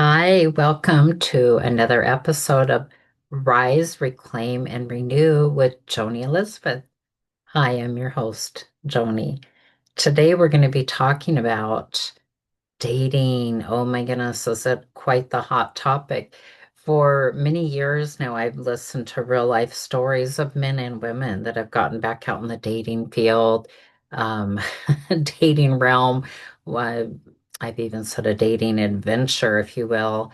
Hi, welcome to another episode of Rise, Reclaim, and Renew with Joni Elizabeth. Hi, I'm your host, Joni. Today we're going to be talking about dating. Oh my goodness, is it quite the hot topic? For many years now, I've listened to real life stories of men and women that have gotten back out in the dating field, um, dating realm. Why- I've even said a dating adventure, if you will,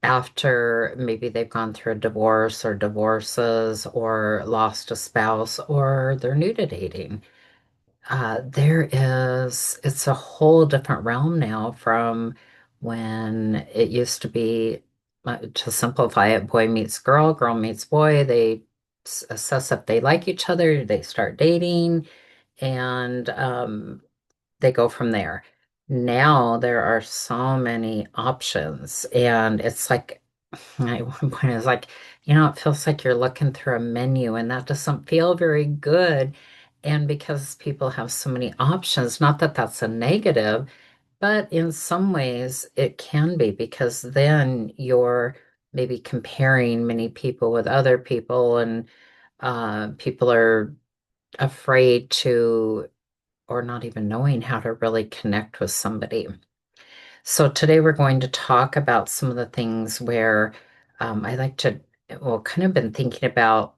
after maybe they've gone through a divorce or divorces or lost a spouse or they're new to dating. It's a whole different realm now from when it used to be, to simplify it, boy meets girl, girl meets boy. They assess if they like each other, they start dating, and they go from there. Now there are so many options, and it's like at one point it's like, it feels like you're looking through a menu, and that doesn't feel very good. And because people have so many options, not that that's a negative, but in some ways it can be because then you're maybe comparing many people with other people, and people are afraid to or not even knowing how to really connect with somebody. So today we're going to talk about some of the things where I like to, well, kind of been thinking about,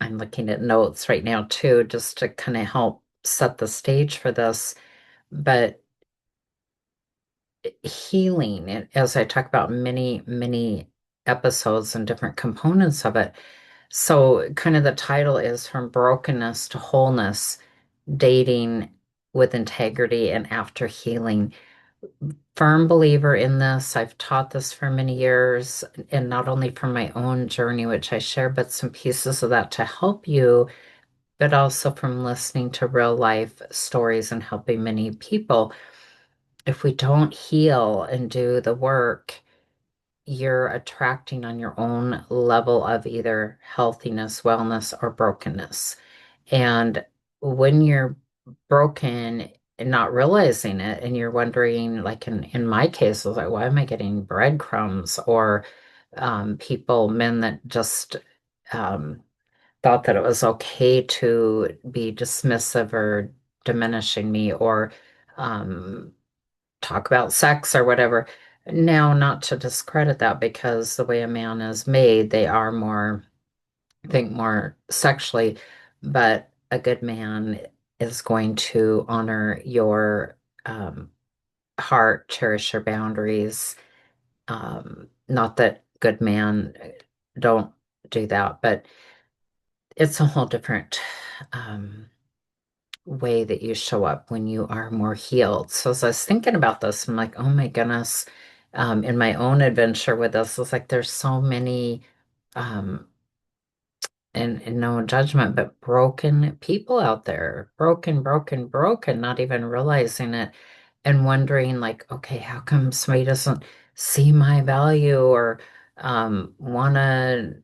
I'm looking at notes right now too, just to kind of help set the stage for this. But healing, as I talk about many, many episodes and different components of it. So kind of the title is From Brokenness to Wholeness, Dating with Integrity and After Healing. Firm believer in this. I've taught this for many years, and not only from my own journey, which I share, but some pieces of that to help you, but also from listening to real life stories and helping many people. If we don't heal and do the work, you're attracting on your own level of either healthiness, wellness, or brokenness. And when you're broken and not realizing it, and you're wondering, like in my case, I was like, why am I getting breadcrumbs? Or men that just um, thought that it was okay to be dismissive or diminishing me, or um, talk about sex or whatever. Now, not to discredit that, because the way a man is made, they are more, I think, more sexually, but a good man is going to honor your um, heart, cherish your boundaries. Not that good men don't do that, but it's a whole different um, way that you show up when you are more healed. So as I was thinking about this, I'm like, oh my goodness, in my own adventure with this, it's like there's so many um, and no judgment, but broken people out there, broken, broken, broken, not even realizing it and wondering, like, okay, how come somebody doesn't see my value or want to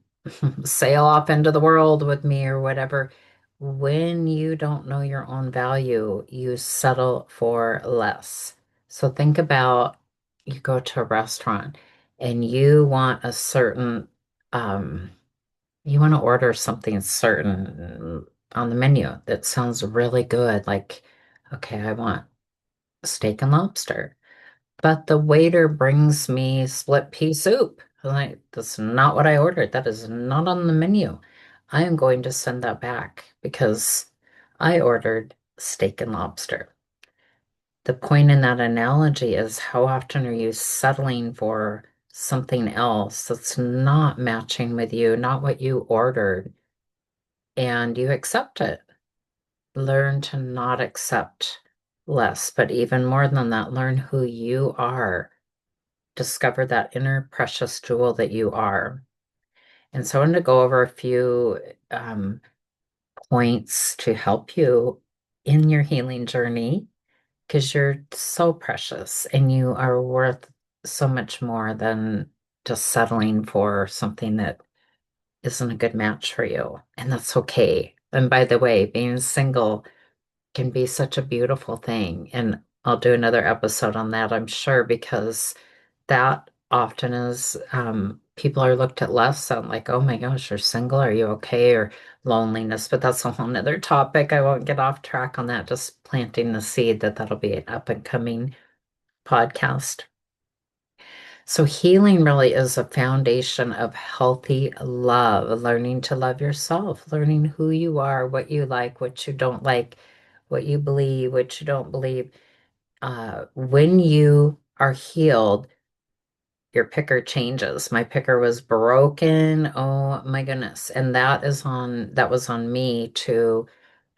sail off into the world with me or whatever? When you don't know your own value, you settle for less. So think about, you go to a restaurant and you want a certain you want to order something certain on the menu that sounds really good. Like, okay, I want steak and lobster. But the waiter brings me split pea soup. I'm like, that's not what I ordered. That is not on the menu. I am going to send that back because I ordered steak and lobster. The point in that analogy is, how often are you settling for something else that's not matching with you, not what you ordered, and you accept it? Learn to not accept less, but even more than that, learn who you are. Discover that inner precious jewel that you are. And so I wanted to go over a few points to help you in your healing journey, because you're so precious and you are worth so much more than just settling for something that isn't a good match for you. And that's okay. And by the way, being single can be such a beautiful thing. And I'll do another episode on that, I'm sure, because that often is people are looked at less on like, oh my gosh, you're single, are you okay? Or loneliness, but that's a whole nother topic. I won't get off track on that, just planting the seed that that'll be an up and coming podcast. So healing really is a foundation of healthy love, learning to love yourself, learning who you are, what you like, what you believe, what you don't believe. When you are healed, your picker changes. My picker was broken. Oh my goodness. And that was on me to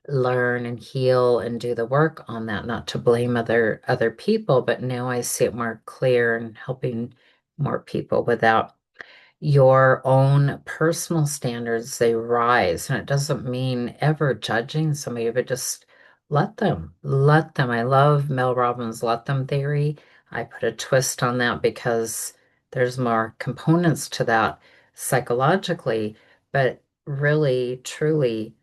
learn and heal and do the work on that, not to blame other people, but now I see it more clear and helping more people without your own personal standards, they rise. And it doesn't mean ever judging somebody, but just let them. I love Mel Robbins' let them theory. I put a twist on that because there's more components to that psychologically, but really, truly,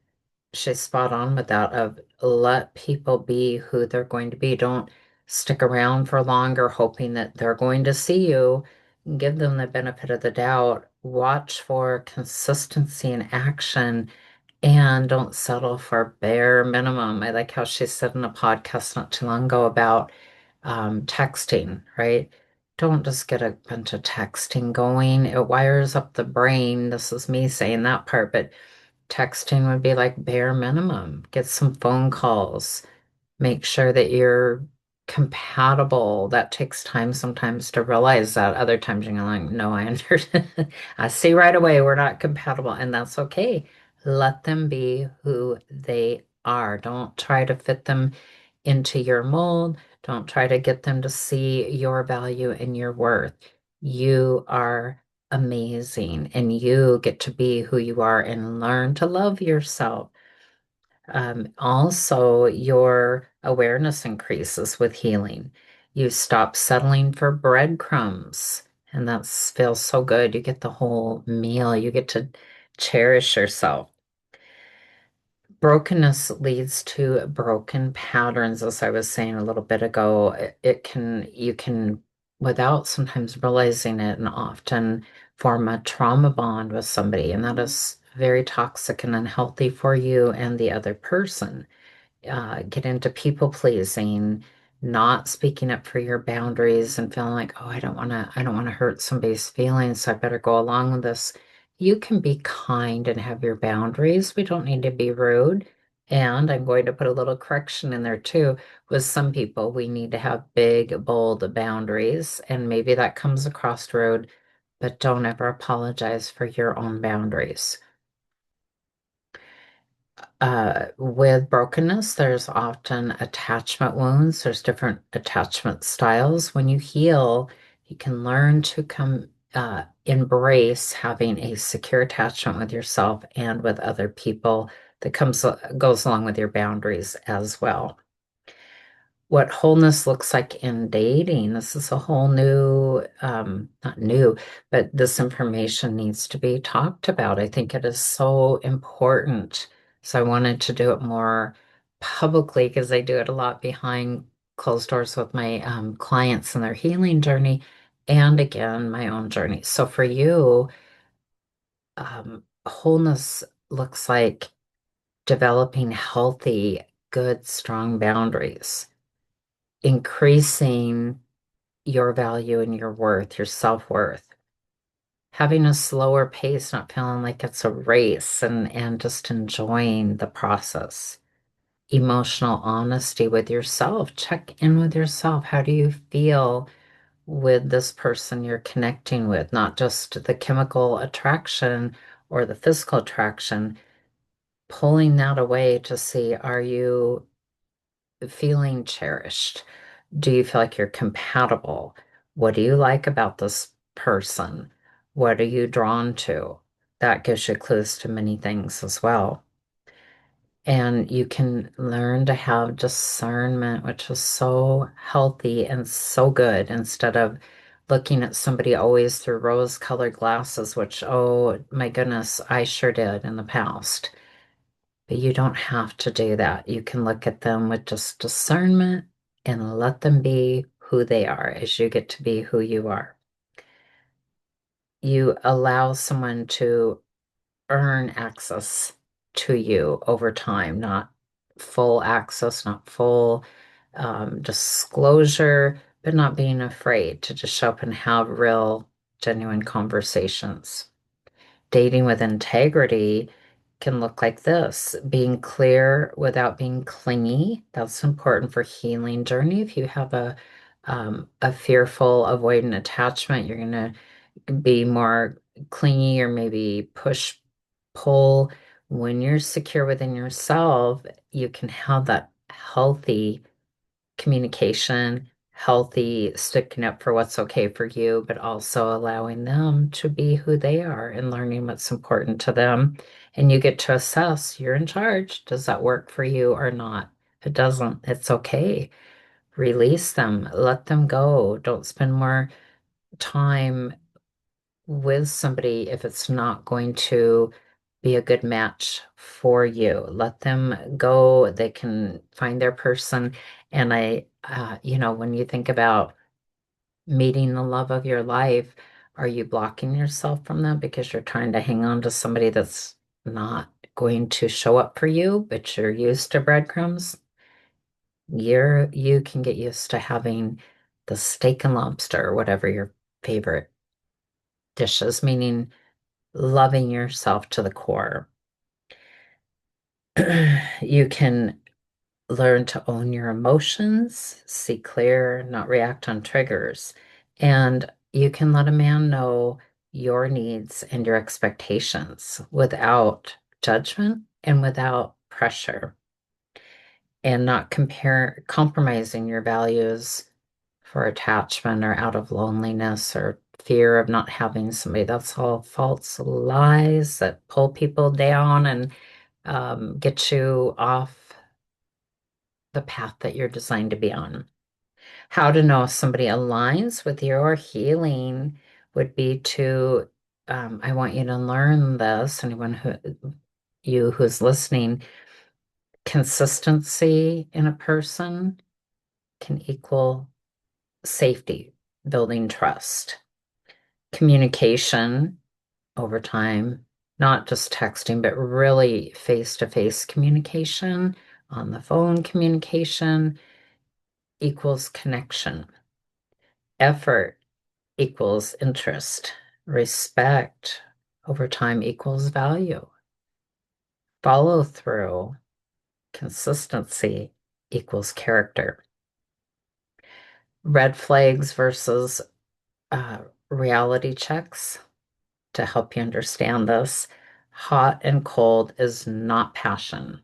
she's spot on with that of let people be who they're going to be. Don't stick around for longer hoping that they're going to see you. Give them the benefit of the doubt. Watch for consistency in action and don't settle for bare minimum. I like how she said in a podcast not too long ago about texting, right? Don't just get a bunch of texting going. It wires up the brain. This is me saying that part, but texting would be like bare minimum. Get some phone calls. Make sure that you're compatible. That takes time sometimes to realize that. Other times you're like, no, I understand. I see right away we're not compatible, and that's okay. Let them be who they are. Don't try to fit them into your mold. Don't try to get them to see your value and your worth. You are amazing, and you get to be who you are and learn to love yourself. Also, your awareness increases with healing. You stop settling for breadcrumbs, and that feels so good. You get the whole meal, you get to cherish yourself. Brokenness leads to broken patterns, as I was saying a little bit ago. You can, without sometimes realizing it, and often form a trauma bond with somebody, and that is very toxic and unhealthy for you and the other person. Get into people pleasing, not speaking up for your boundaries and feeling like, oh, I don't want to hurt somebody's feelings, so I better go along with this. You can be kind and have your boundaries. We don't need to be rude. And I'm going to put a little correction in there too. With some people, we need to have big, bold boundaries, and maybe that comes across rude, but don't ever apologize for your own boundaries. With brokenness, there's often attachment wounds. There's different attachment styles. When you heal, you can learn to embrace having a secure attachment with yourself and with other people that goes along with your boundaries as well. What wholeness looks like in dating. This is a whole new, not new, but this information needs to be talked about. I think it is so important. So I wanted to do it more publicly because I do it a lot behind closed doors with my clients and their healing journey, and again, my own journey. So for you, wholeness looks like developing healthy, good, strong boundaries, increasing your value and your worth, your self-worth. Having a slower pace, not feeling like it's a race and just enjoying the process. Emotional honesty with yourself. Check in with yourself. How do you feel with this person you're connecting with? Not just the chemical attraction or the physical attraction, pulling that away to see, are you feeling cherished? Do you feel like you're compatible? What do you like about this person? What are you drawn to? That gives you clues to many things as well. And you can learn to have discernment, which is so healthy and so good instead of looking at somebody always through rose-colored glasses, which, oh my goodness, I sure did in the past. But you don't have to do that. You can look at them with just discernment and let them be who they are as you get to be who you are. you allow someone to earn access to you over time, not full access, not full disclosure, but not being afraid to just show up and have real, genuine conversations. Dating with integrity can look like this: being clear without being clingy. That's important for healing journey. If you have a fearful, avoidant attachment, you're going to be more clingy or maybe push, pull. When you're secure within yourself, you can have that healthy communication, healthy sticking up for what's okay for you, but also allowing them to be who they are and learning what's important to them. And you get to assess, you're in charge. Does that work for you or not? If it doesn't, it's okay. Release them, let them go. Don't spend more time with somebody if it's not going to be a good match for you. Let them go. They can find their person. And when you think about meeting the love of your life, are you blocking yourself from that because you're trying to hang on to somebody that's not going to show up for you, but you're used to breadcrumbs? You can get used to having the steak and lobster or whatever your favorite dishes, meaning loving yourself to the core. You can learn to own your emotions, see clear, not react on triggers. And you can let a man know your needs and your expectations without judgment and without pressure, and not compromising your values for attachment or out of loneliness or fear of not having somebody. That's all false lies that pull people down and get you off the path that you're designed to be on. How to know if somebody aligns with your healing would be to, I want you to learn this, anyone who's listening, consistency in a person can equal safety, building trust, communication over time, not just texting, but really face-to-face communication, on the phone communication equals connection. Effort equals interest. Respect over time equals value. Follow through, consistency equals character. Red flags versus uh, reality checks to help you understand this. Hot and cold is not passion,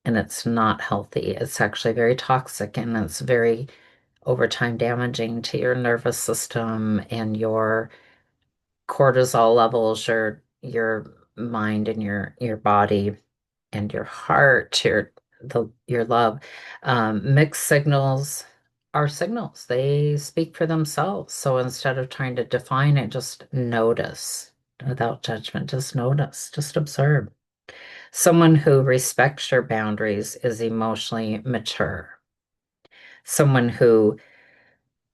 and it's not healthy. It's actually very toxic, and it's very over time damaging to your nervous system and your cortisol levels, your mind and your body and your heart, your love. Mixed signals are signals. They speak for themselves. So instead of trying to define it, just notice without judgment. Just notice, just observe. Someone who respects your boundaries is emotionally mature. Someone who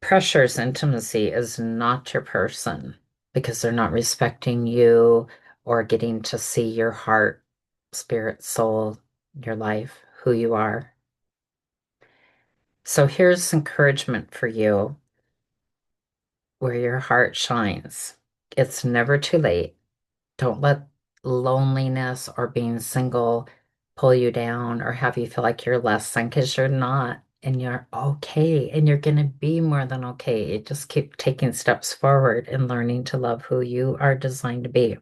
pressures intimacy is not your person because they're not respecting you or getting to see your heart, spirit, soul, your life, who you are. So here's encouragement for you where your heart shines. It's never too late. Don't let loneliness or being single pull you down or have you feel like you're less than, because you're not. And you're okay. And you're going to be more than okay. Just keep taking steps forward and learning to love who you are designed to be.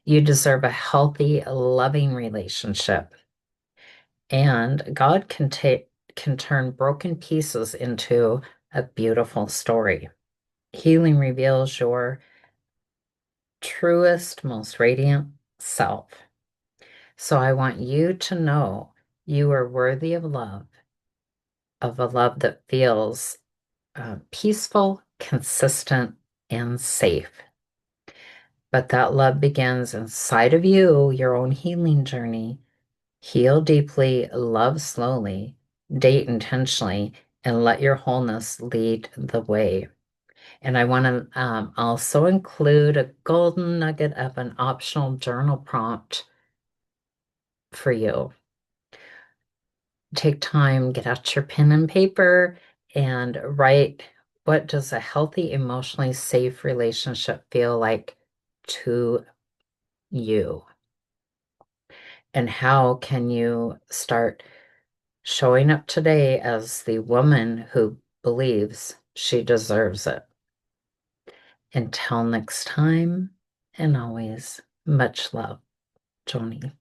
You deserve a healthy, loving relationship. And God can turn broken pieces into a beautiful story. Healing reveals your truest, most radiant self. So I want you to know you are worthy of love, of a love that feels peaceful, consistent, and safe. But that love begins inside of you, your own healing journey. Heal deeply, love slowly, date intentionally, and let your wholeness lead the way. And I want to also include a golden nugget of an optional journal prompt for you. Take time, get out your pen and paper, and write, what does a healthy, emotionally safe relationship feel like to you? And how can you start showing up today as the woman who believes she deserves it? Until next time, and always much love, Joni.